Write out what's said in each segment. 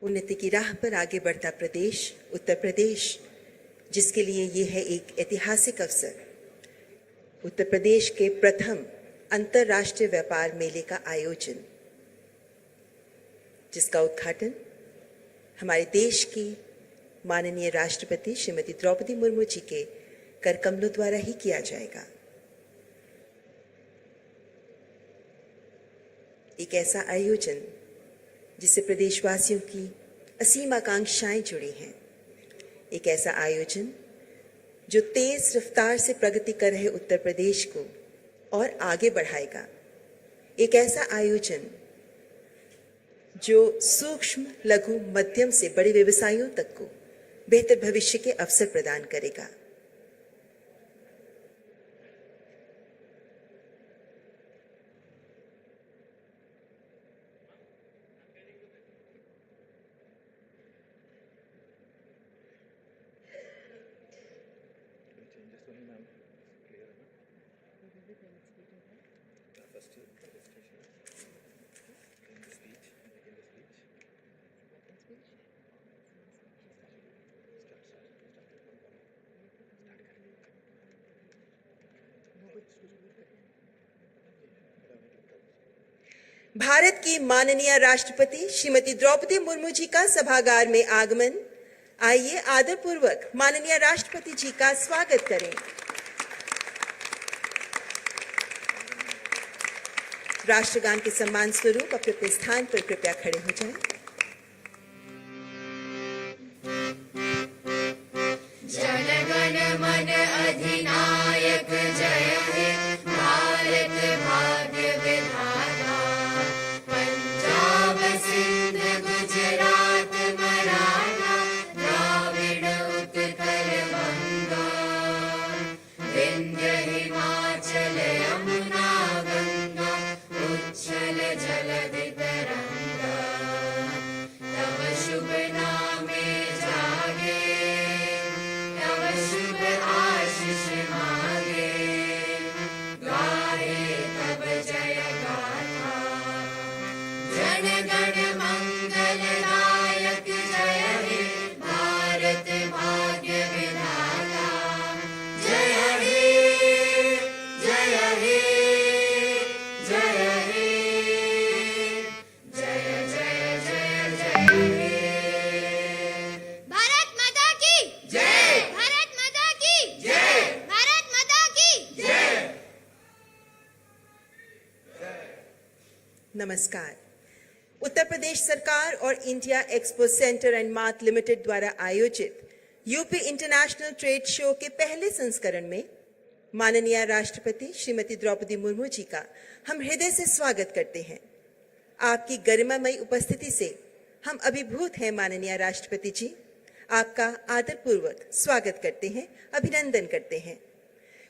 उन्नति की राह पर आगे बढ़ता प्रदेश उत्तर प्रदेश, जिसके लिए ये है एक ऐतिहासिक अवसर। उत्तर प्रदेश के प्रथम अंतर्राष्ट्रीय व्यापार मेले का आयोजन, जिसका उद्घाटन हमारे देश की माननीय राष्ट्रपति श्रीमती द्रौपदी मुर्मू जी के कर कमलों द्वारा ही किया जाएगा। एक ऐसा आयोजन जिससे प्रदेशवासियों की असीम आकांक्षाएं जुड़ी हैं। एक ऐसा आयोजन जो तेज रफ्तार से प्रगति कर रहे उत्तर प्रदेश को और आगे बढ़ाएगा। एक ऐसा आयोजन जो सूक्ष्म, लघु, मध्यम से बड़े व्यवसायों तक को बेहतर भविष्य के अवसर प्रदान करेगा। भारत की माननीय राष्ट्रपति श्रीमती द्रौपदी मुर्मू जी का सभागार में आगमन। आइए आदरपूर्वक माननीय राष्ट्रपति जी का स्वागत करें। राष्ट्रगान के सम्मान स्वरूप अपने अपने स्थान पर कृपया खड़े हो जाएं। जनगण मन अधिनायक जय हे भारत भाग्य विधाता, पंजाब सिंध गुजरात मराठा द्राविड़ उत्कल गंगा, विंध्य हिमाचल यमुना गंगा उच्छल जलधि तरंगा, तव शुभ नामे जागे, तव शुभ आशीष मांगे, गाहे तब जय गाथा। जन गण मंगलदायक जय हे भारत भाग्य विधाता, जय हे जय हे जय हे जय जय जय जय हे। भारत माता की जय, भारत माता की जय, भारत माता की जय। नमस्कार। उत्तर प्रदेश सरकार और India expo centre and mart limited द्वारा आयोजित यूपी इंटरनेशनल ट्रेड शो के पहले संस्करण में माननीय राष्ट्रपति श्रीमती द्रौपदी मुर्मू जी का हम हृदय से स्वागत करते हैं। आपकी गरिमामयी उपस्थिति से हम अभिभूत हैं। माननीय राष्ट्रपति जी, आपका आदरपूर्वक स्वागत करते हैं, अभिनंदन करते हैं।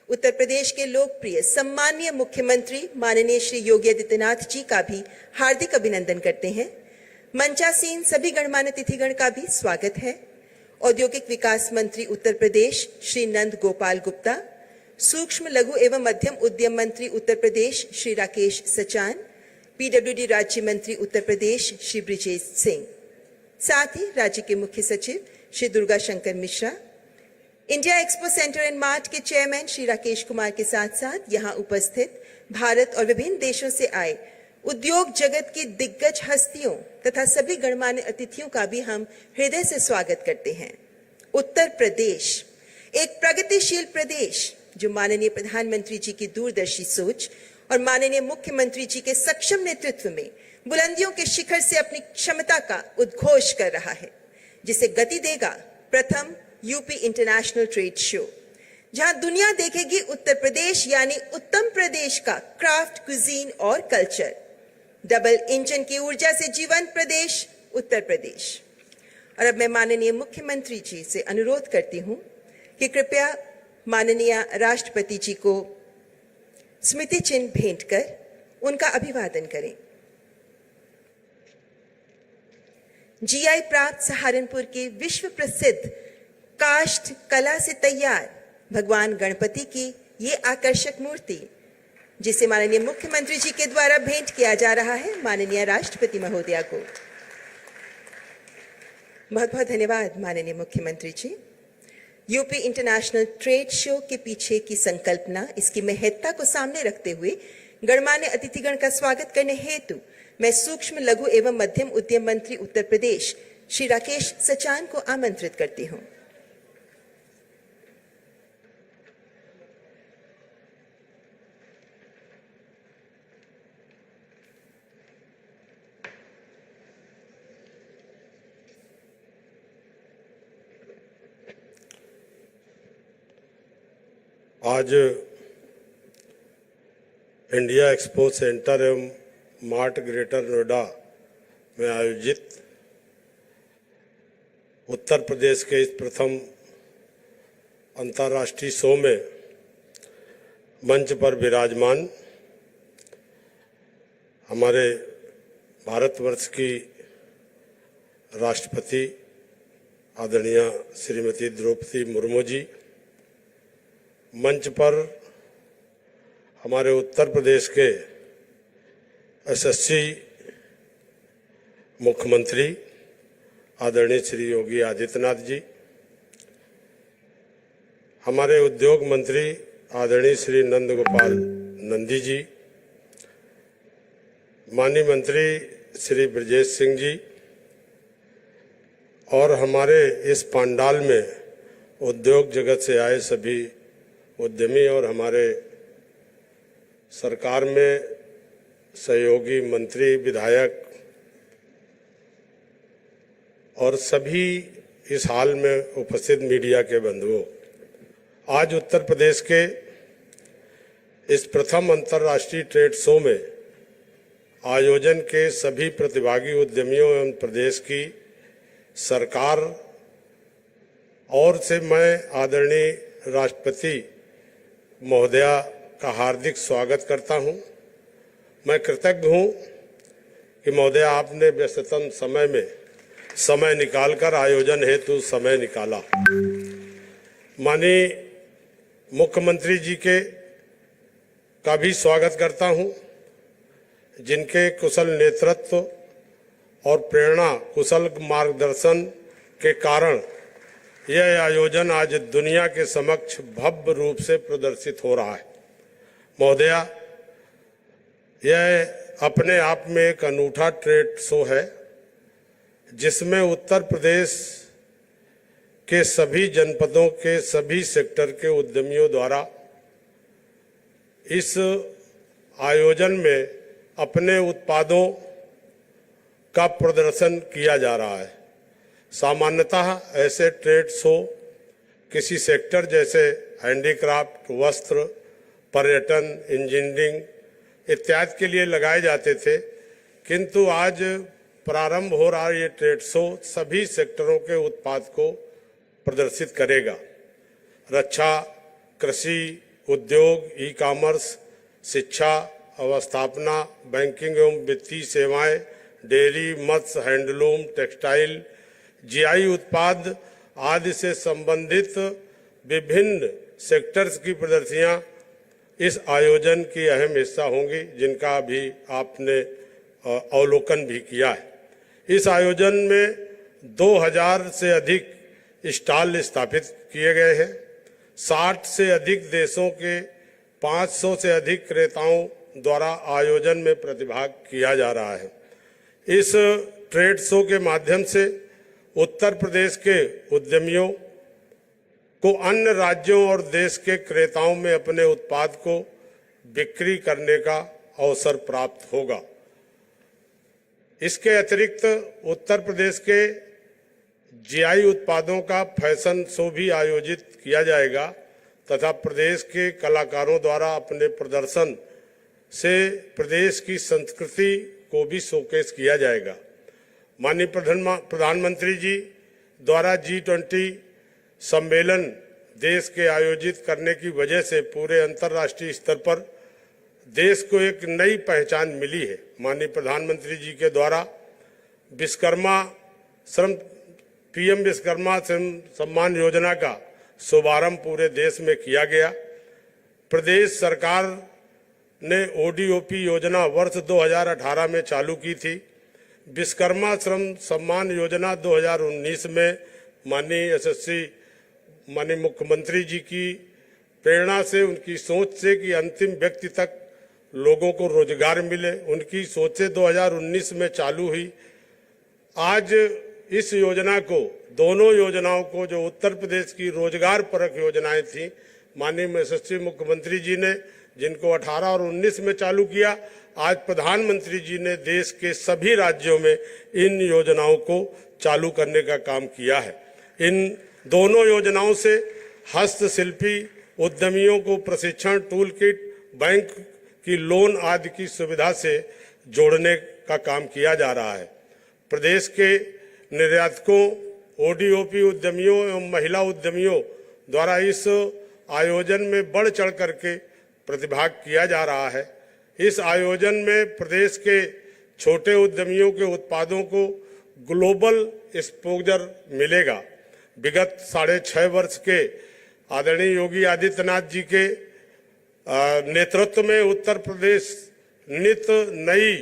उत्तर प्रदेश के लोकप्रिय सम्मानीय मुख्यमंत्री माननीय श्री योगी आदित्यनाथ जी का भी हार्दिक अभिनंदन करते हैं। मंचासीन सभी गणमान्य तिथिगण का भी स्वागत है। औद्योगिक विकास मंत्री उत्तर प्रदेश श्री नंद गोपाल गुप्ता, सूक्ष्म, लघु एवं मध्यम उद्यम मंत्री उत्तर प्रदेश श्री राकेश सचान, पीडब्ल्यूडी राज्य मंत्री उत्तर प्रदेश श्री ब्रिजेश सिंह, साथ ही राज्य के मुख्य सचिव Shri Durga Shankar Mishra, India expo centre and mart के चेयरमैन श्री राकेश कुमार के साथ साथ यहाँ उपस्थित भारत और विभिन्न देशों से आए उद्योग जगत की दिग्गज हस्तियों तथा सभी गणमान्य अतिथियों का भी हम हृदय से स्वागत करते हैं। उत्तर प्रदेश एक प्रगतिशील प्रदेश जो माननीय प्रधानमंत्री जी की दूरदर्शी सोच और माननीय मुख्यमंत्री जी के सक्षम नेतृत्व में बुलंदियों के शिखर से अपनी क्षमता का उद्घोष कर रहा है, जिसे गति देगा प्रथम यूपी इंटरनेशनल ट्रेड शो, जहां दुनिया देखेगी उत्तर प्रदेश यानी उत्तम प्रदेश का क्राफ्ट, कुजीन और कल्चर। डबल इंजन की ऊर्जा से जीवंत प्रदेश उत्तर प्रदेश। और अब मैं माननीय मुख्यमंत्री जी से अनुरोध करती हूं कि कृपया माननीय राष्ट्रपति जी को स्मृति चिन्ह भेंट कर उनका अभिवादन करें। जीआई प्राप्त सहारनपुर के विश्व प्रसिद्ध काष्ठ कला से तैयार भगवान गणपति की ये आकर्षक मूर्ति, जिसे माननीय मुख्यमंत्री जी के द्वारा भेंट किया जा रहा है माननीय राष्ट्रपति महोदया को। बहुत बहुत धन्यवाद माननीय मुख्यमंत्री जी। यूपी इंटरनेशनल ट्रेड शो के पीछे की संकल्पना, इसकी महत्ता को सामने रखते हुए गणमान्य अतिथिगण का स्वागत करने हेतु मैं सूक्ष्म लघु एवं मध्यम उद्यम मंत्री उत्तर प्रदेश श्री राकेश सचान को आमंत्रित करती हूं। आज इंडिया एक्सपो सेंटर एवं मार्ट ग्रेटर नोएडा में आयोजित उत्तर प्रदेश के इस प्रथम अंतर्राष्ट्रीय शो में मंच पर विराजमान हमारे भारतवर्ष की राष्ट्रपति आदरणीय श्रीमती द्रौपदी मुर्मू जी, मंच पर हमारे उत्तर प्रदेश के यशस्वी मुख्यमंत्री आदरणीय श्री योगी आदित्यनाथ जी, हमारे उद्योग मंत्री आदरणीय श्री नंदगोपाल नंदी जी, माननीय मंत्री श्री ब्रजेश सिंह जी और हमारे इस पंडाल में उद्योग जगत से आए सभी उद्यमी और हमारे सरकार में सहयोगी मंत्री, विधायक और सभी इस हाल में उपस्थित मीडिया के बंधुओं, आज उत्तर प्रदेश के इस प्रथम अंतर्राष्ट्रीय ट्रेड शो में आयोजन के सभी प्रतिभागी उद्यमियों एवं प्रदेश की सरकार और से मैं आदरणीय राष्ट्रपति महोदया का हार्दिक स्वागत करता हूं। मैं कृतज्ञ हूं कि महोदया आपने व्यस्ततम समय में समय निकालकर आयोजन हेतु समय निकाला। माननीय मुख्यमंत्री जी के का भी स्वागत करता हूं, जिनके कुशल नेतृत्व और प्रेरणा कुशल मार्गदर्शन के कारण यह आयोजन आज दुनिया के समक्ष भव्य रूप से प्रदर्शित हो रहा है। महोदया, यह अपने आप में एक अनूठा ट्रेड शो है जिसमें उत्तर प्रदेश के सभी जनपदों के सभी सेक्टर के उद्यमियों द्वारा इस आयोजन में अपने उत्पादों का प्रदर्शन किया जा रहा है। सामान्यतः ऐसे ट्रेड शो किसी सेक्टर जैसे हैंडीक्राफ्ट, वस्त्र, पर्यटन, इंजीनियरिंग इत्यादि के लिए लगाए जाते थे, किंतु आज प्रारंभ हो रहा ये ट्रेड शो सभी सेक्टरों के उत्पाद को प्रदर्शित करेगा। रक्षा, कृषि, उद्योग, ई कॉमर्स, शिक्षा, अवस्थापना, बैंकिंग एवं वित्तीय सेवाएं, डेयरी, मत्स्य, हैंडलूम, टेक्सटाइल, जीआई उत्पाद आदि से संबंधित विभिन्न सेक्टर्स की प्रदर्शनियां इस आयोजन की अहम हिस्सा होंगी, जिनका भी आपने अवलोकन भी किया है। इस आयोजन में 2000 से अधिक स्टॉल स्थापित किए गए हैं। 60 से अधिक देशों के 500 से अधिक क्रेताओं द्वारा आयोजन में प्रतिभाग किया जा रहा है। इस ट्रेड शो के माध्यम से उत्तर प्रदेश के उद्यमियों को अन्य राज्यों और देश के क्रेताओं में अपने उत्पाद को बिक्री करने का अवसर प्राप्त होगा। इसके अतिरिक्त उत्तर प्रदेश के जीआई उत्पादों का फैशन शो भी आयोजित किया जाएगा तथा प्रदेश के कलाकारों द्वारा अपने प्रदर्शन से प्रदेश की संस्कृति को भी शोकेस किया जाएगा। माननीय प्रधानमंत्री जी द्वारा G20 सम्मेलन देश के आयोजित करने की वजह से पूरे अंतर्राष्ट्रीय स्तर पर देश को एक नई पहचान मिली है। माननीय प्रधानमंत्री जी के द्वारा पीएम विश्वकर्मा सम्मान योजना का शुभारंभ पूरे देश में किया गया। प्रदेश सरकार ने ODOP योजना वर्ष 2018 में चालू की थी, विश्वकर्मा श्रम सम्मान योजना 2019 में माननीय यशस्वी माननीय मुख्यमंत्री जी की प्रेरणा से, उनकी सोच से कि अंतिम व्यक्ति तक लोगों को रोजगार मिले, उनकी सोच से 2019 में चालू हुई। आज इस योजना को, दोनों योजनाओं को, जो उत्तर प्रदेश की रोजगार परक योजनाएं थी, माननीय यशस्वी मुख्यमंत्री जी ने जिनको 18 और 19 में चालू किया, आज प्रधानमंत्री जी ने देश के सभी राज्यों में इन योजनाओं को चालू करने का काम किया है। इन दोनों योजनाओं से हस्तशिल्पी उद्यमियों को प्रशिक्षण, टूल किट, बैंक की लोन आदि की सुविधा से जोड़ने का काम किया जा रहा है। प्रदेश के निर्यातकों, ओडीओपी उद्यमियों एवं महिला उद्यमियों द्वारा इस आयोजन में बढ़ चढ़ करके प्रतिभाग किया जा रहा है। इस आयोजन में प्रदेश के छोटे उद्यमियों के उत्पादों को ग्लोबल एक्सपोजर मिलेगा। विगत 6.5 वर्ष के आदरणीय योगी आदित्यनाथ जी के नेतृत्व में उत्तर प्रदेश नित नई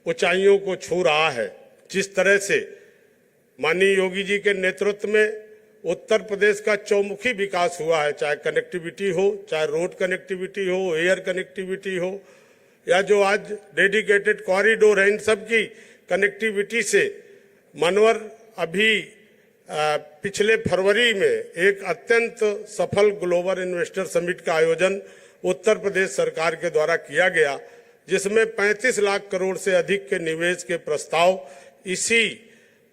ऊंचाइयों को छू रहा है। जिस तरह से माननीय योगी जी के नेतृत्व में उत्तर प्रदेश का चौमुखी विकास हुआ है, चाहे कनेक्टिविटी हो, चाहे रोड कनेक्टिविटी हो, एयर कनेक्टिविटी हो, या जो आज डेडिकेटेड कॉरिडोर है, इन सब की कनेक्टिविटी से मनवर अभी पिछले फरवरी में एक अत्यंत सफल ग्लोबल इन्वेस्टर समिट का आयोजन उत्तर प्रदेश सरकार के द्वारा किया गया, जिसमें 35 लाख करोड़ से अधिक के निवेश के प्रस्ताव इसी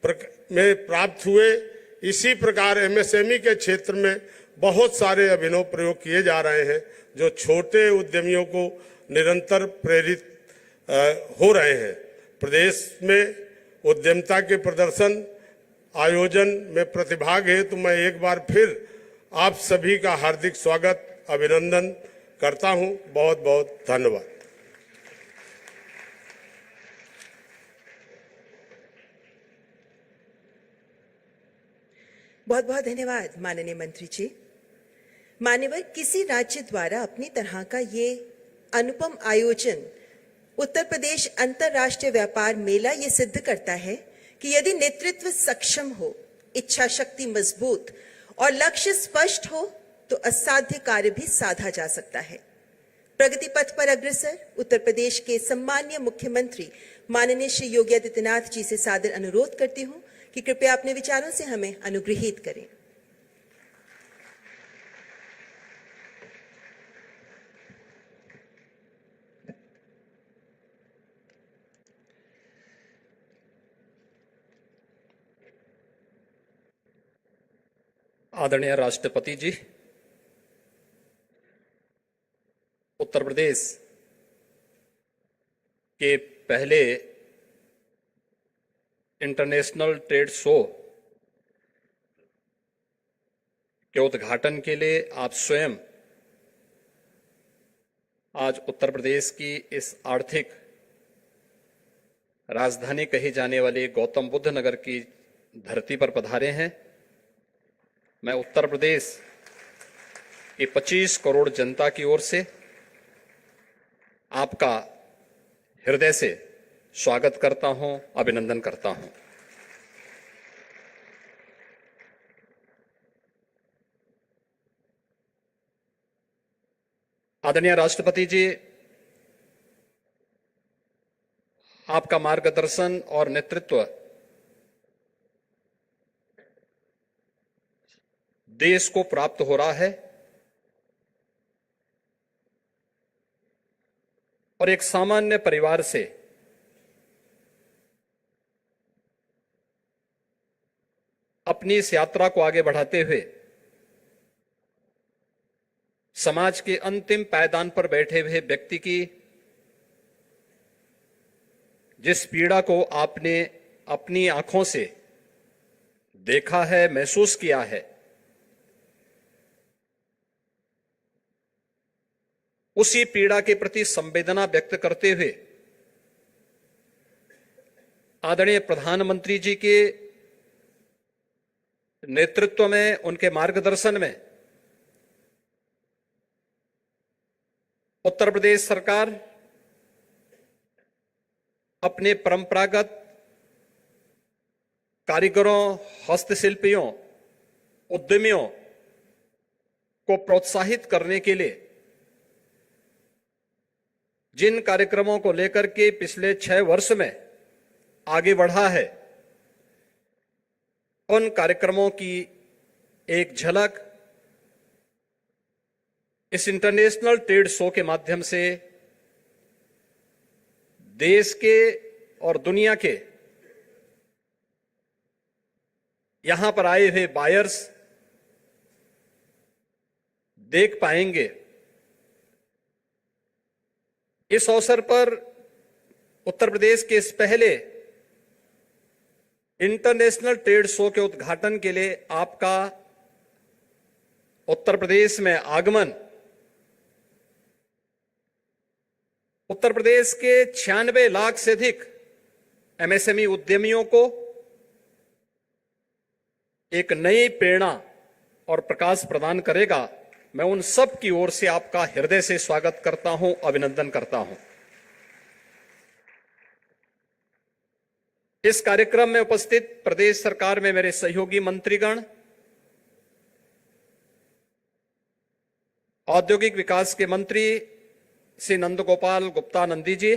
में प्राप्त हुए। इसी प्रकार एमएसएमई के क्षेत्र में बहुत सारे अभिनव प्रयोग किए जा रहे हैं, जो छोटे उद्यमियों को निरंतर प्रेरित हो रहे हैं। प्रदेश में उद्यमिता के प्रदर्शन आयोजन में प्रतिभाग हेतु मैं एक बार फिर आप सभी का हार्दिक स्वागत, अभिनंदन करता हूं। बहुत बहुत धन्यवाद। बहुत बहुत धन्यवाद माननीय मंत्री जी। मान्यवर, किसी राज्य द्वारा अपनी तरह का ये अनुपम आयोजन उत्तर प्रदेश अंतर्राष्ट्रीय व्यापार मेला ये सिद्ध करता है कि यदि नेतृत्व सक्षम हो, इच्छा शक्ति मजबूत और लक्ष्य स्पष्ट हो तो असाध्य कार्य भी साधा जा सकता है। प्रगति पथ पर अग्रसर उत्तर प्रदेश के सम्माननीय मुख्यमंत्री माननीय श्री योगी आदित्यनाथ जी से सादर अनुरोध करती हूं कि कृपया अपने विचारों से हमें अनुग्रहित करें। आदरणीय राष्ट्रपति जी, उत्तर प्रदेश के पहले इंटरनेशनल ट्रेड शो के उद्घाटन के लिए आप स्वयं आज उत्तर प्रदेश की इस आर्थिक राजधानी कही जाने वाली गौतम बुद्ध नगर की धरती पर पधारे हैं। मैं उत्तर प्रदेश की 25 करोड़ जनता की ओर से आपका हृदय से स्वागत करता हूं, अभिनंदन करता हूं। आदरणीय राष्ट्रपति जी, आपका मार्गदर्शन और नेतृत्व देश को प्राप्त हो रहा है और एक सामान्य परिवार से अपनी इस यात्रा को आगे बढ़ाते हुए समाज के अंतिम पायदान पर बैठे हुए व्यक्ति की जिस पीड़ा को आपने अपनी आंखों से देखा है, महसूस किया है, उसी पीड़ा के प्रति संवेदना व्यक्त करते हुए आदरणीय प्रधानमंत्री जी के नेतृत्व में, उनके मार्गदर्शन में उत्तर प्रदेश सरकार अपने परंपरागत कारीगरों, हस्तशिल्पियों, उद्यमियों को प्रोत्साहित करने के लिए जिन कार्यक्रमों को लेकर के पिछले 6 वर्ष में आगे बढ़ा है, उन कार्यक्रमों की एक झलक इस इंटरनेशनल ट्रेड शो के माध्यम से देश के और दुनिया के यहां पर आए हुए बायर्स देख पाएंगे। इस अवसर पर उत्तर प्रदेश के इस पहले इंटरनेशनल ट्रेड शो के उद्घाटन के लिए आपका उत्तर प्रदेश में आगमन उत्तर प्रदेश के 96 लाख से अधिक एमएसएमई उद्यमियों को एक नई प्रेरणा और प्रकाश प्रदान करेगा। मैं उन सब की ओर से आपका हृदय से स्वागत करता हूं, अभिनंदन करता हूं। इस कार्यक्रम में उपस्थित प्रदेश सरकार में मेरे सहयोगी मंत्रीगण, औद्योगिक विकास के मंत्री श्री नंदगोपाल गुप्ता नंदी जी,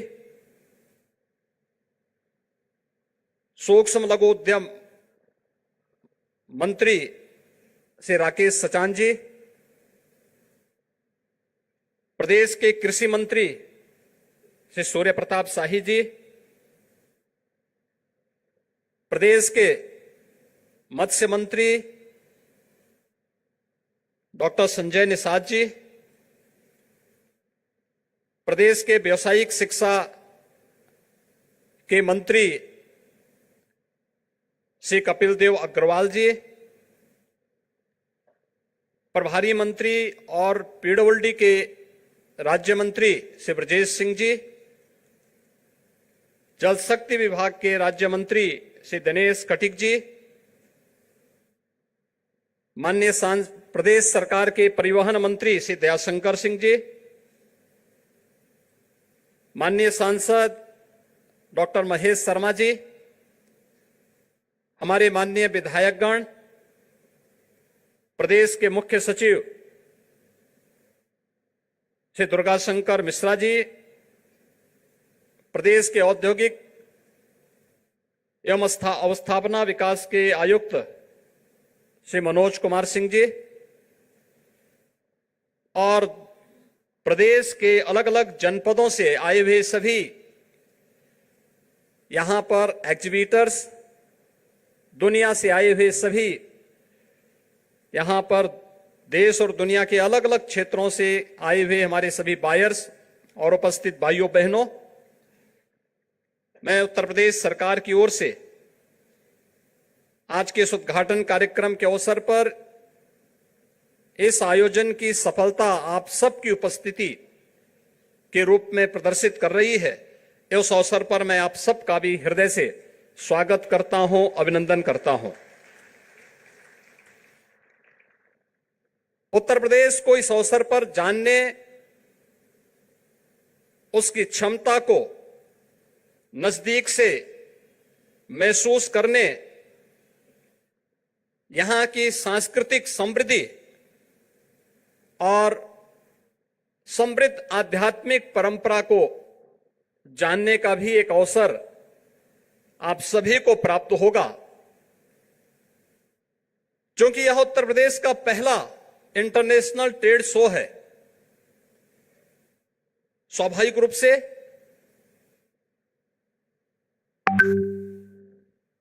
सूक्ष्म लघु उद्यम मंत्री श्री राकेश सचान जी, प्रदेश के कृषि मंत्री श्री सूर्य प्रताप शाही जी, प्रदेश के मत्स्य मंत्री डॉक्टर संजय निषाद जी, प्रदेश के व्यावसायिक शिक्षा के मंत्री श्री कपिल देव अग्रवाल जी, प्रभारी मंत्री और पीडब्ल्यूडी के राज्य मंत्री श्री ब्रजेश सिंह जी, जल शक्ति विभाग के राज्य मंत्री श्री दिनेश कटिक जी, माननीय प्रदेश सरकार के परिवहन मंत्री श्री दयाशंकर सिंह जी, माननीय सांसद डॉक्टर महेश शर्मा जी, हमारे माननीय विधायकगण, प्रदेश के मुख्य सचिव श्री दुर्गाशंकर मिश्रा जी, प्रदेश के औद्योगिक एवं अवस्थापना विकास के आयुक्त श्री मनोज कुमार सिंह जी और प्रदेश के अलग अलग जनपदों से आए हुए सभी यहां पर एग्जीबिटर्स, दुनिया से आए हुए सभी यहां पर देश और दुनिया के अलग अलग क्षेत्रों से आए हुए हमारे सभी बायर्स और उपस्थित भाइयों बहनों, मैं उत्तर प्रदेश सरकार की ओर से आज के इस उद्घाटन कार्यक्रम के अवसर पर इस आयोजन की सफलता आप सबकी उपस्थिति के रूप में प्रदर्शित कर रही है। इस अवसर पर मैं आप सबका भी हृदय से स्वागत करता हूं, अभिनंदन करता हूं। उत्तर प्रदेश को इस अवसर पर जानने, उसकी क्षमता को नजदीक से महसूस करने, यहां की सांस्कृतिक समृद्धि और समृद्ध आध्यात्मिक परंपरा को जानने का भी एक अवसर आप सभी को प्राप्त होगा, क्योंकि यह उत्तर प्रदेश का पहला इंटरनेशनल ट्रेड शो है। स्वाभाविक रूप से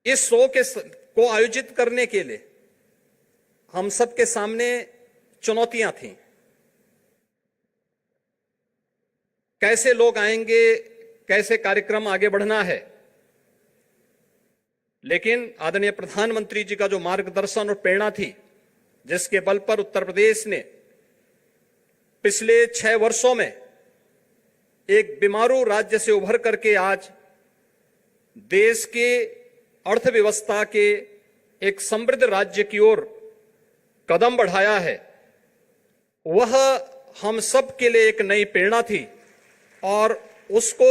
इस शो को आयोजित करने के लिए हम सबके सामने चुनौतियां थीं। कैसे लोग आएंगे, कैसे कार्यक्रम आगे बढ़ना है, लेकिन आदरणीय प्रधानमंत्री जी का जो मार्गदर्शन और प्रेरणा थी, जिसके बल पर उत्तर प्रदेश ने पिछले 6 वर्षों में एक बीमारू राज्य से उभर करके आज देश के अर्थव्यवस्था के एक समृद्ध राज्य की ओर कदम बढ़ाया है, वह हम सब के लिए एक नई प्रेरणा थी और उसको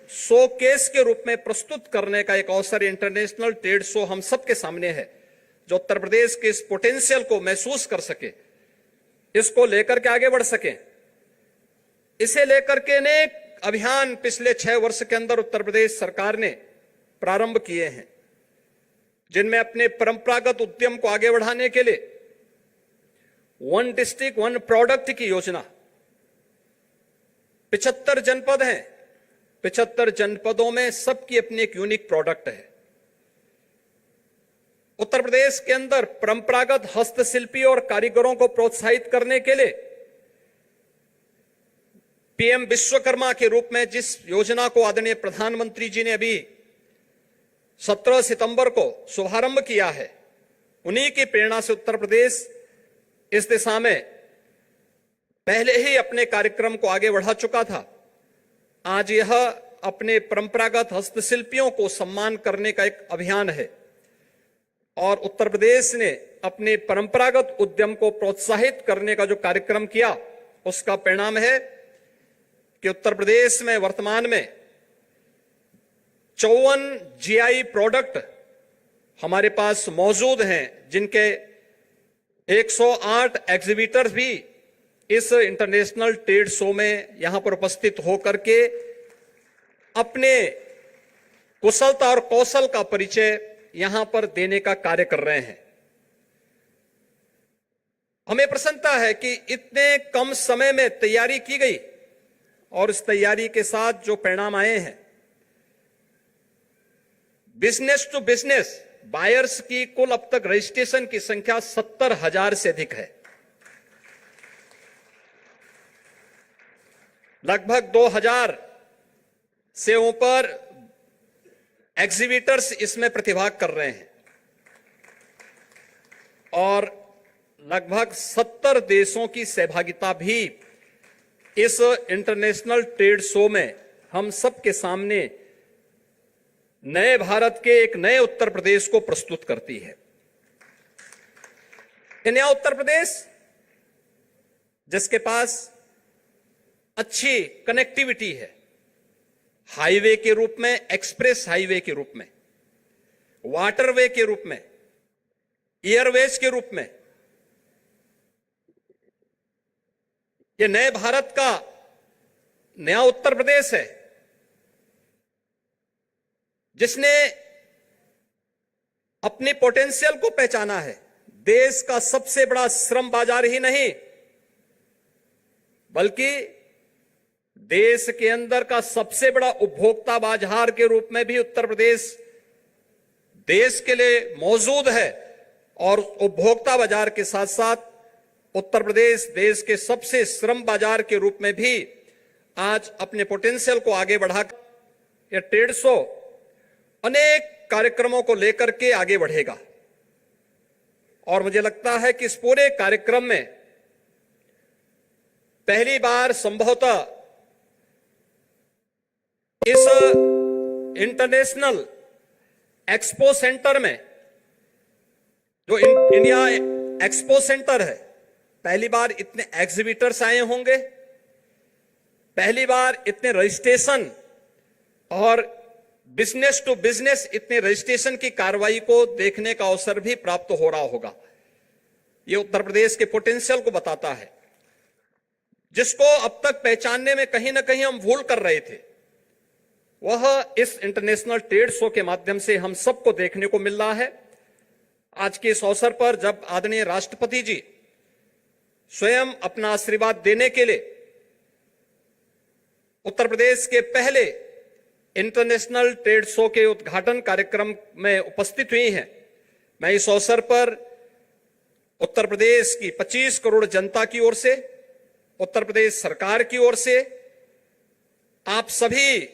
शोकेस के रूप में प्रस्तुत करने का एक अवसर इंटरनेशनल ट्रेड शो हम सबके सामने है, जो उत्तर प्रदेश के इस पोटेंशियल को महसूस कर सके, इसको लेकर के आगे बढ़ सके। इसे लेकर के अनेक अभियान पिछले 6 वर्ष के अंदर उत्तर प्रदेश सरकार ने प्रारंभ किए हैं, जिनमें अपने परंपरागत उद्यम को आगे बढ़ाने के लिए वन डिस्ट्रिक्ट वन प्रोडक्ट की योजना, 75 जनपद हैं, 75 जनपदों में सबकी अपनी एक यूनिक प्रोडक्ट है। उत्तर प्रदेश के अंदर परंपरागत हस्तशिल्पी और कारीगरों को प्रोत्साहित करने के लिए पीएम विश्वकर्मा के रूप में जिस योजना को आदरणीय प्रधानमंत्री जी ने अभी 17 सितंबर को शुभारंभ किया है, उन्हीं की प्रेरणा से उत्तर प्रदेश इस दिशा में पहले ही अपने कार्यक्रम को आगे बढ़ा चुका था। आज यह अपने परंपरागत हस्तशिल्पियों को सम्मान करने का एक अभियान है और उत्तर प्रदेश ने अपने परंपरागत उद्यम को प्रोत्साहित करने का जो कार्यक्रम किया, उसका परिणाम है कि उत्तर प्रदेश में वर्तमान में 54 जीआई प्रोडक्ट हमारे पास मौजूद हैं, जिनके 108 एग्जीबिटर्स भी इस इंटरनेशनल ट्रेड शो में यहां पर उपस्थित होकर के अपने कुशलता और कौशल का परिचय यहां पर देने का कार्य कर रहे हैं। हमें प्रसन्नता है कि इतने कम समय में तैयारी की गई और इस तैयारी के साथ जो परिणाम आए हैं, बिजनेस टू बिजनेस बायर्स की कुल अब तक रजिस्ट्रेशन की संख्या 70,000 से अधिक है। लगभग 2,000 से ऊपर एग्जीबिटर्स इसमें प्रतिभाग कर रहे हैं और लगभग 70 देशों की सहभागिता भी इस इंटरनेशनल ट्रेड शो में हम सबके सामने नए भारत के एक नए उत्तर प्रदेश को प्रस्तुत करती है। ये नया उत्तर प्रदेश जिसके पास अच्छी कनेक्टिविटी है, हाईवे के रूप में, एक्सप्रेस हाईवे के रूप में, वाटरवे के रूप में, एयरवेज के रूप में, ये नए भारत का नया उत्तर प्रदेश है, जिसने अपने पोटेंशियल को पहचाना है। देश का सबसे बड़ा श्रम बाजार ही नहीं, बल्कि देश के अंदर का सबसे बड़ा उपभोक्ता बाजार के रूप में भी उत्तर प्रदेश देश के लिए मौजूद है और उपभोक्ता बाजार के साथ साथ उत्तर प्रदेश देश के सबसे श्रम बाजार के रूप में भी आज अपने पोटेंशियल को आगे बढ़ाकर यह ट्रेड शो अनेक कार्यक्रमों को लेकर के आगे बढ़ेगा। और मुझे लगता है कि इस पूरे कार्यक्रम में पहली बार संभवतः इस इंटरनेशनल एक्सपो सेंटर में, जो इंडिया एक्सपो सेंटर है, पहली बार इतने एग्जीबिटर्स आए होंगे, पहली बार इतने रजिस्ट्रेशन और बिजनेस टू बिजनेस इतने रजिस्ट्रेशन की कार्रवाई को देखने का अवसर भी प्राप्त हो रहा होगा। यह उत्तर प्रदेश के पोटेंशियल को बताता है, जिसको अब तक पहचानने में कहीं ना कहीं हम भूल कर रहे थे। वह इस इंटरनेशनल ट्रेड शो के माध्यम से हम सबको देखने को मिल रहा है। आज के इस अवसर पर जब आदरणीय राष्ट्रपति जी स्वयं अपना आशीर्वाद देने के लिए उत्तर प्रदेश के पहले इंटरनेशनल ट्रेड शो के उद्घाटन कार्यक्रम में उपस्थित हुई हैं, मैं इस अवसर पर उत्तर प्रदेश की 25 करोड़ जनता की ओर से, उत्तर प्रदेश सरकार की ओर से, आप सभी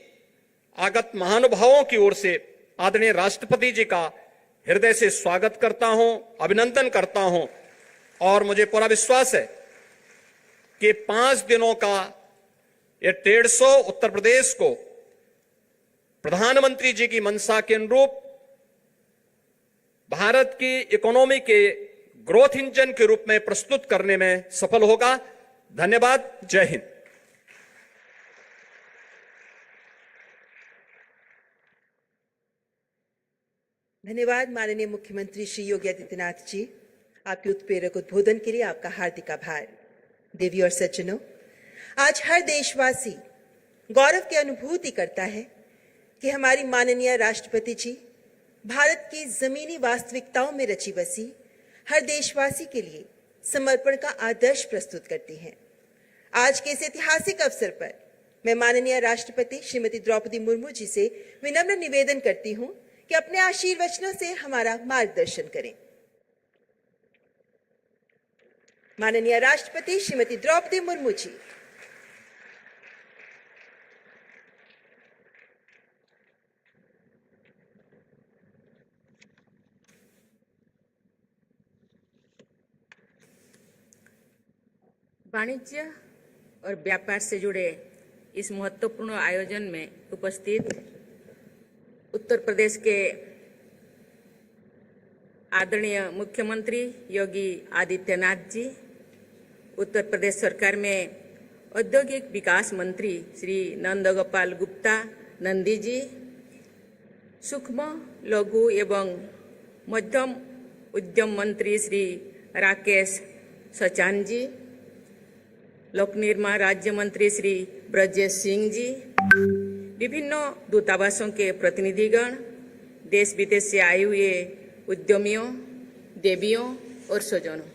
आगत महानुभावों की ओर से आदरणीय राष्ट्रपति जी का हृदय से स्वागत करता हूं, अभिनंदन करता हूं और मुझे पूरा विश्वास है कि 5 दिनों का यह ट्रेड शो उत्तर प्रदेश को प्रधानमंत्री जी की मंशा के अनुरूप भारत की इकोनॉमी के ग्रोथ इंजन के रूप में प्रस्तुत करने में सफल होगा। धन्यवाद। जय हिंद। धन्यवाद माननीय मुख्यमंत्री श्री योगी आदित्यनाथ जी। आपके उत्प्रेरक उद्बोधन के लिए आपका हार्दिक आभार। देवी और सज्जनों, आज हर देशवासी गौरव की अनुभूति करता है कि हमारी माननीय राष्ट्रपति जी भारत की जमीनी वास्तविकताओं में रची बसी हर देशवासी के लिए समर्पण का आदर्श प्रस्तुत करती हैं। आज के इस ऐतिहासिक अवसर पर मैं माननीय राष्ट्रपति श्रीमती द्रौपदी मुर्मू जी से विनम्र निवेदन करती हूं कि अपने आशीर्वचनों से हमारा मार्गदर्शन करें। माननीय राष्ट्रपति श्रीमती द्रौपदी मुर्मू जी। वाणिज्य और व्यापार से जुड़े इस महत्वपूर्ण आयोजन में उपस्थित उत्तर प्रदेश के आदरणीय मुख्यमंत्री योगी आदित्यनाथ जी, उत्तर प्रदेश सरकार में औद्योगिक विकास मंत्री श्री नंदगोपाल गुप्ता नंदी जी, सूक्ष्म लघु एवं मध्यम उद्यम मंत्री श्री राकेश सचान जी, लोक निर्माण राज्य मंत्री श्री ब्रजेश सिंह जी, विभिन्न दूतावासों के प्रतिनिधिगण, देश विदेश से आए हुए उद्यमियों, देवियों और स्वजनों,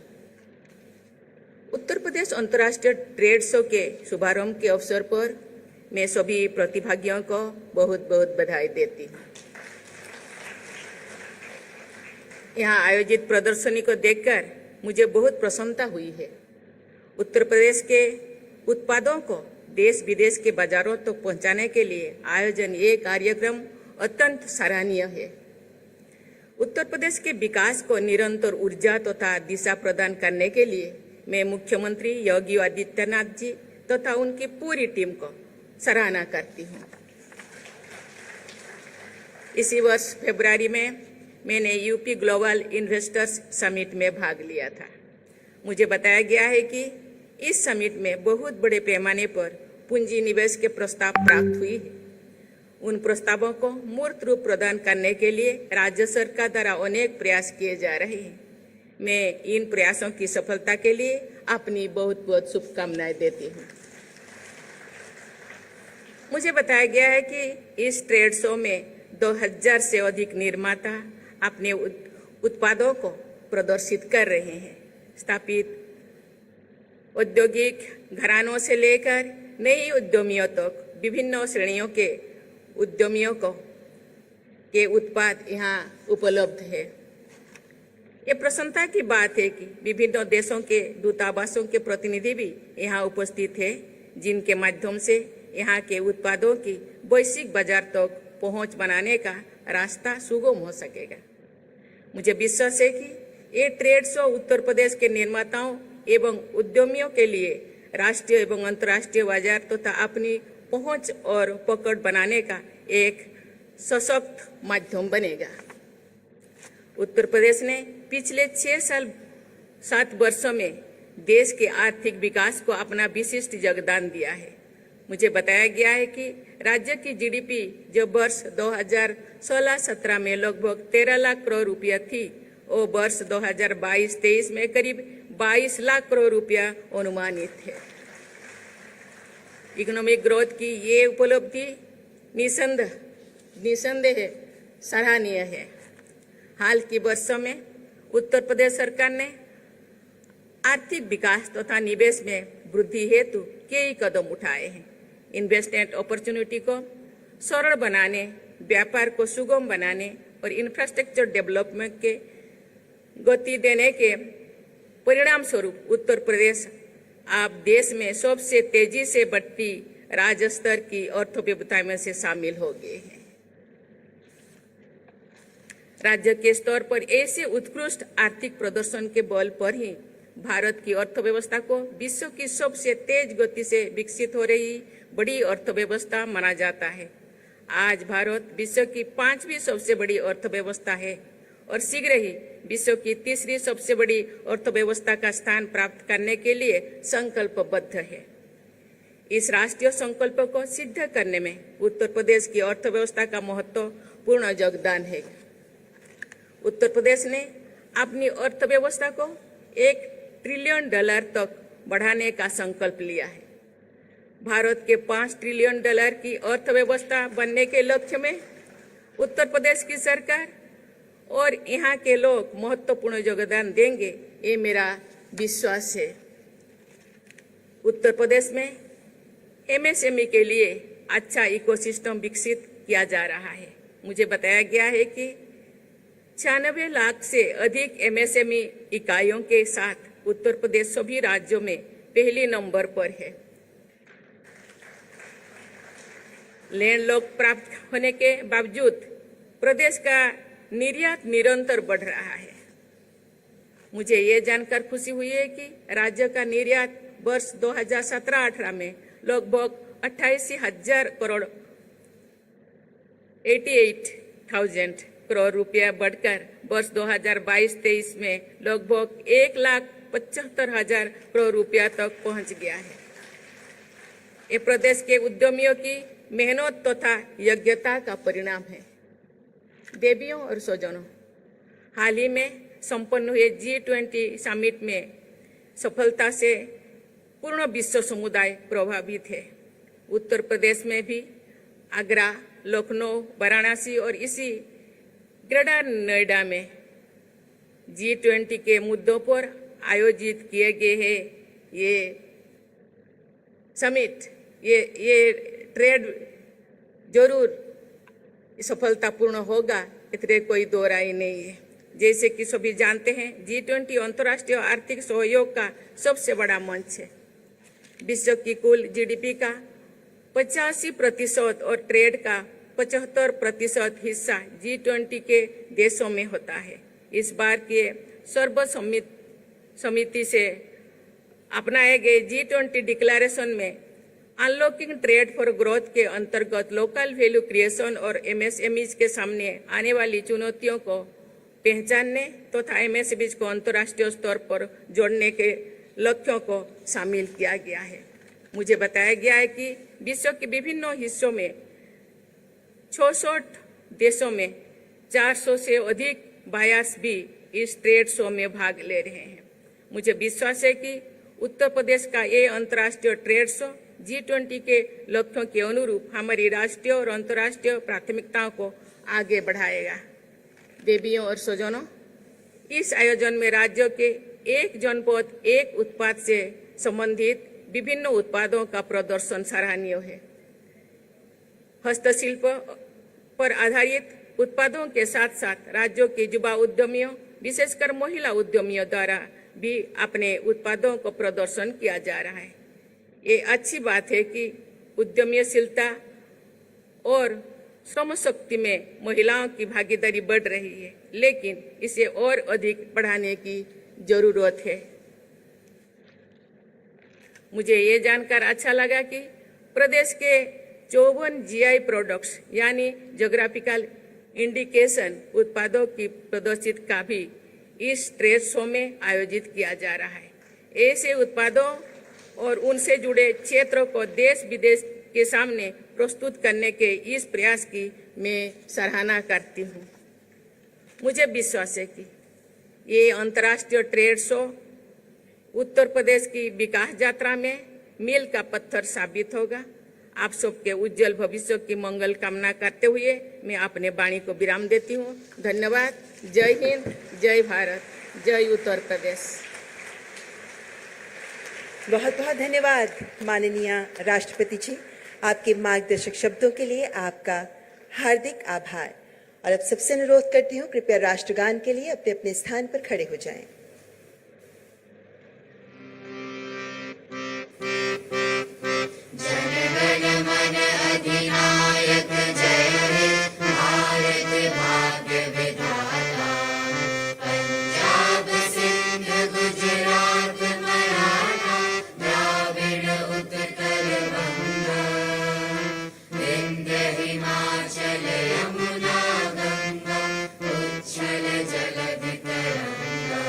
उत्तर प्रदेश अंतर्राष्ट्रीय ट्रेड शो के शुभारंभ के अवसर पर मैं सभी प्रतिभागियों को बहुत बहुत बधाई देती हूँ। यहाँ आयोजित प्रदर्शनी को देखकर मुझे बहुत प्रसन्नता हुई है। उत्तर प्रदेश के उत्पादों को देश विदेश के बाजारों तक तो पहुंचाने के लिए आयोजन ये कार्यक्रम अत्यंत सराहनीय है। उत्तर प्रदेश के विकास को निरंतर ऊर्जा तथा दिशा प्रदान करने के लिए मैं मुख्यमंत्री योगी आदित्यनाथ जी तथा उनकी पूरी टीम को सराहना करती हूँ। इसी वर्ष फरवरी में मैंने यूपी ग्लोबल इन्वेस्टर्स समिट में भाग लिया था। मुझे बताया गया है कि इस समिट में बहुत बड़े पैमाने पर पूंजी निवेश के प्रस्ताव प्राप्त हुई है। उन प्रस्तावों को मूर्त रूप प्रदान करने के लिए राज्य सरकार द्वारा अनेक प्रयास किए जा रहे हैं। मैं इन प्रयासों की सफलता के लिए अपनी बहुत बहुत शुभकामनाएं देती हूँ। मुझे बताया गया है कि इस ट्रेड शो में 2000 से अधिक निर्माता अपने उत्पादों को प्रदर्शित कर रहे हैं। स्थापित औद्योगिक घरानों से लेकर नई उद्यमियों तक विभिन्न श्रेणियों के उद्यमियों के उत्पाद यहाँ उपलब्ध है। ये प्रसन्नता की बात है कि विभिन्न देशों के दूतावासों के प्रतिनिधि भी यहाँ उपस्थित हैं, जिनके माध्यम से यहाँ के उत्पादों की वैश्विक बाजार तक पहुँच बनाने का रास्ता सुगम हो सकेगा। मुझे विश्वास है कि ये ट्रेड शो उत्तर प्रदेश के निर्माताओं एवं उद्यमियों के लिए राष्ट्रीय एवं अंतर्राष्ट्रीय बाजार तथा अपनी पहुंच और पकड़ बनाने का एक सशक्त माध्यम बनेगा। उत्तर प्रदेश ने पिछले 7 वर्षों में देश के आर्थिक विकास को अपना विशिष्ट योगदान दिया है। मुझे बताया गया है कि राज्य की जीडीपी जो वर्ष 2016-17 में लगभग 13 लाख करोड़ रुपया थी, वो वर्ष 2022-23 में करीब 22 लाख करोड़ रुपया अनुमानित है। इकोनॉमिक ग्रोथ की ये उपलब्धि निसंदेह सराहनीय है। हाल की वर्षों में उत्तर प्रदेश सरकार ने आर्थिक विकास तथा निवेश में वृद्धि हेतु कई कदम उठाए हैं। इन्वेस्टमेंट अपॉर्चुनिटी को सरल बनाने, व्यापार को सुगम बनाने और इंफ्रास्ट्रक्चर डेवलपमेंट के गति देने के परिणाम स्वरूप उत्तर प्रदेश अब देश में सबसे तेजी से बढ़ती राज्य स्तर की अर्थव्यवस्था में से शामिल हो गए हैं। राज्य के स्तर पर ऐसे उत्कृष्ट आर्थिक प्रदर्शन के बल पर ही भारत की अर्थव्यवस्था को विश्व की सबसे तेज गति से विकसित हो रही बड़ी अर्थव्यवस्था माना जाता है। आज भारत विश्व की 5वीं सबसे बड़ी अर्थव्यवस्था है और शीघ्र ही विश्व की 3री सबसे बड़ी अर्थव्यवस्था का स्थान प्राप्त करने के लिए संकल्पबद्ध है। इस राष्ट्रीय संकल्प को सिद्ध करने में उत्तर प्रदेश की अर्थव्यवस्था का महत्वपूर्ण योगदान है। उत्तर प्रदेश ने अपनी अर्थव्यवस्था को $1 ट्रिलियन तक बढ़ाने का संकल्प लिया है। भारत के $5 ट्रिलियन की अर्थव्यवस्था बनने के लक्ष्य में उत्तर प्रदेश की सरकार और यहाँ के लोग महत्वपूर्ण योगदान देंगे, ये मेरा विश्वास है। उत्तर प्रदेश में MSME के लिए अच्छा इकोसिस्टम विकसित किया जा रहा है। मुझे बताया गया है कि 96 लाख से अधिक MSME इकाइयों के साथ उत्तर प्रदेश सभी राज्यों में पहले नंबर पर है। लैंडलॉक प्राप्त होने के बावजूद प्रदेश का निर्यात निरंतर बढ़ रहा है। मुझे ये जानकर खुशी हुई है कि राज्य का निर्यात वर्ष 2017-18 में लगभग 88,000 करोड़ 88,000 करोड़ रुपया बढ़कर वर्ष 2022-23 में लगभग 1,75,000 करोड़ रुपया तक पहुंच गया है। ये प्रदेश के उद्यमियों की मेहनत तथा योग्यता का परिणाम है। देवियों और स्वजनों, हाल ही में संपन्न हुए G20 समिट में सफलता से पूर्ण विश्व समुदाय प्रभावित है। उत्तर प्रदेश में भी आगरा, लखनऊ, वाराणसी और इसी ग्रेटर नोएडा में G20 के मुद्दों पर आयोजित किए गए हैं ये समिट, ये ट्रेड जरूर सफलतापूर्ण होगा, इसमें कोई दो राय नहीं है। जैसे कि सभी जानते हैं, G20 अंतर्राष्ट्रीय आर्थिक सहयोग का सबसे बड़ा मंच है। विश्व की कुल GDP का 85% और ट्रेड का 75% हिस्सा G20 के देशों में होता है। इस बार के सर्वसम्मति समिति से अपनाए गए G20 डिक्लेरेशन में अनलॉकिंग ट्रेड फॉर ग्रोथ के अंतर्गत लोकल वैल्यू क्रिएशन और MSMEs के सामने आने वाली चुनौतियों को पहचानने तथा MSMEs को अंतर्राष्ट्रीय स्तर पर जोड़ने के लक्ष्यों को शामिल किया गया है। मुझे बताया गया है कि विश्व के विभिन्न हिस्सों में 66 देशों में 400 से अधिक बायर्स भी इस ट्रेड शो में भाग ले रहे हैं। मुझे विश्वास है कि उत्तर प्रदेश का ये अंतर्राष्ट्रीय ट्रेड शो G20 के लक्ष्यों के अनुरूप हमारी राष्ट्रीय और अंतर्राष्ट्रीय प्राथमिकताओं को आगे बढ़ाएगा। देवियों और स्वजनों, इस आयोजन में राज्यों के एक जनपद एक उत्पाद से संबंधित विभिन्न उत्पादों का प्रदर्शन सराहनीय है। हस्तशिल्प पर आधारित उत्पादों के साथ साथ राज्यों के युवा उद्यमियों, विशेषकर महिला उद्यमियों द्वारा भी अपने उत्पादों को प्रदर्शन किया जा रहा है। ये अच्छी बात है कि उद्यमशीलता और श्रम शक्ति में महिलाओं की भागीदारी बढ़ रही है, लेकिन इसे और अधिक बढ़ाने की जरूरत है। मुझे ये जानकर अच्छा लगा कि प्रदेश के 54 GI प्रोडक्ट्स यानी जोग्राफिकल इंडिकेशन उत्पादों की प्रदर्शित का भी इस ट्रेड शो में आयोजित किया जा रहा है। ऐसे उत्पादों और उनसे जुड़े क्षेत्रों को देश विदेश के सामने प्रस्तुत करने के इस प्रयास की मैं सराहना करती हूँ। मुझे विश्वास है कि ये अंतर्राष्ट्रीय ट्रेड शो उत्तर प्रदेश की विकास यात्रा में मील का पत्थर साबित होगा। आप सबके उज्जवल भविष्य की मंगल कामना करते हुए मैं अपने वाणी को विराम देती हूँ। धन्यवाद। जय हिंद, जय भारत, जय उत्तर प्रदेश। बहुत बहुत धन्यवाद माननीय राष्ट्रपति जी। आपके मार्गदर्शक शब्दों के लिए आपका हार्दिक आभार। और अब सबसे अनुरोध करती हूँ, कृपया राष्ट्रगान के लिए अपने अपने स्थान पर खड़े हो जाएं। जनगण मन अधिनायक जय हे भारत भाग्य विधाता। पंजाब सिंध गुजरात मराठा द्राविड़ उत्कल बंगा। विंध्य हिमाचल यमुना गंगा उच्छल जलधि तरंगा।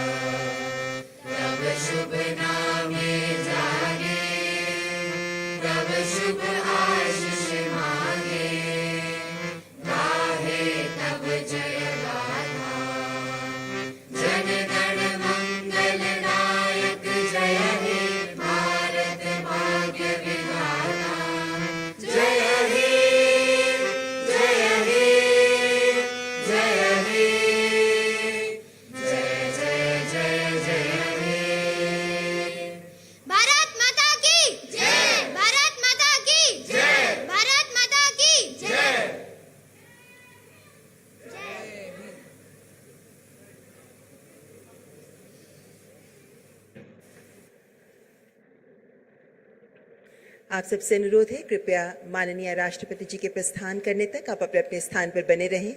आप सबसे अनुरोध है, कृपया माननीय राष्ट्रपति जी के प्रस्थान करने तक आप अपने अपने स्थान पर बने रहें।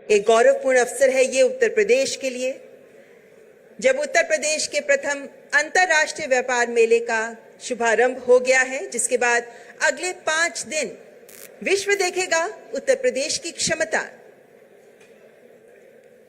एक गौरवपूर्ण अवसर है ये उत्तर प्रदेश के लिए, जब उत्तर प्रदेश के प्रथम अंतर्राष्ट्रीय व्यापार मेले का शुभारंभ हो गया है, जिसके बाद अगले 5 दिन विश्व देखेगा उत्तर प्रदेश की क्षमता